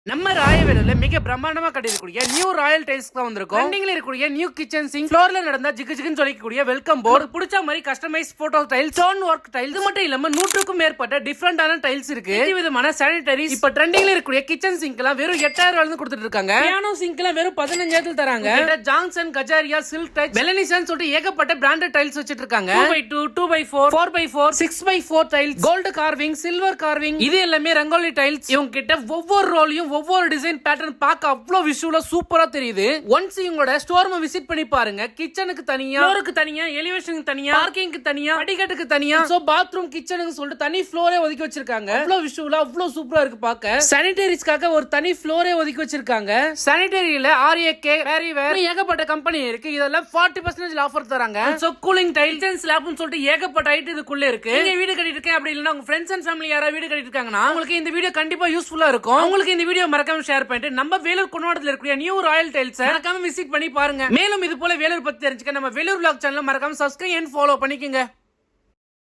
நம்ம ராயவேலுல மிக பிரம்மாண்டமா கட்டிருக்கூடிய நியூ ராயல் டைல்ஸ் தான் வந்திருக்கும். ட்ரெண்டிங்ல இருக்கக்கூடிய நியூ கிச்சன் சிங்க், ஃப்ளோர்ல நடந்தா ஜிகு ஜிகுன்னு சொல்லிக்கக்கூடிய வெல்கம் போர்டு, பிடிச்ச மாதிரி customise photo tiles, stone work tiles, இது மட்டும் இல்லாம 100க்கும் மேற்பட்ட டிஃபரெண்டான டைல்ஸ் இருக்கு. விதமான சானிட்டரிஸ். இப்ப ட்ரெண்டிங்ல இருக்கக்கூடிய கிச்சன் சிங்க் எல்லாம் வெறும் 8000 ரூபாய்க்கு கொடுத்துட்டு இருக்காங்க. பியானோ சிங்க் எல்லாம் வெறும் 15000 தராங்க. ஜான்சன், கஜாரியா, சில்க் டச், பெலனிசன் சொல்லிட்டு ஏகப்பட்ட பிராண்டட் டைல்ஸ் வச்சிட்டு இருக்காங்க. 2x2, 2x4, 4x4, 6x4 tiles, gold carving, silver carving, இது எல்லாமே ரங்கோலி டைல்ஸ். இவங்க கிட்ட ஒவ்வொரு ரோலையும் ஒவ்வொரு டிசைன் பேட்டர்ன் பார்க்க அவ்வளவு விஷுவலா சூப்பரா தெரியுது. ஒன்ஸ் இவங்களோட ஸ்டோர் விசிட் பண்ணி பாருங்க. கிச்சனுக்கு தனியா, ஃப்ளோருக்கு தனியா, எலிவேஷனுக்கு தனியா, பார்க்கிங்க்கு தனியா, படிக்கட்டுக்கு தனியா, சோ பாத்ரூம் கிச்சனுக்கு சொல்லிட்டு தனி ஃப்ளோரே ஒதுக்கி வச்சிருக்காங்க. அவ்வளவு விஷுவலா அவ்வளவு சூப்பரா இருக்கு பார்க்க. சானிட்டரிஸ்க்காக ஒரு தனி ஃப்ளோரே ஒதுக்கி வச்சிருக்காங்க. சானிட்டரியில RAK, வேரிவேர் ஏகப்பட்ட கம்பெனி இருக்கு. இதெல்லாம் 40% ஆஃபர் தராங்க. சோ கூலிங் டைல்ஸ் அண்ட் ஸ்லாப்னு சொல்லிட்டு ஏகப்பட்ட ஐட்டம் இதுக்குள்ள இருக்கு. நீங்க வீடு கட்டிட்டு இருக்கேன் அப்படி இல்லனா உங்க ஃப்ரெண்ட்ஸ் அண்ட் ஃபேமிலி யாராவது வீடு கட்டிட்டு இருக்காங்கன்னா உங்களுக்கு இந்த வீடியோ கண்டிப்பா யூஸ்ஃபுல்லா இருக்கும். உங்களுக்கு இந்த வீடியோ மறக்காம ஷேர் பண்ணிட்டு நம்ம வேலூர் கொண்டாடத்துல இருக்கக்கூடிய நியூ ராயல் டைல்ஸ் மறக்காம விசிட் பண்ணி பாருங்க. மேலும் இது போல வேலூர் பத்தி தெரிஞ்சுக்க நம்ம வேலூர் vlog சேனலை மறக்காம சப்ஸ்கிரைப் அண்ட் ஃபாலோ பண்ணிக்கங்க.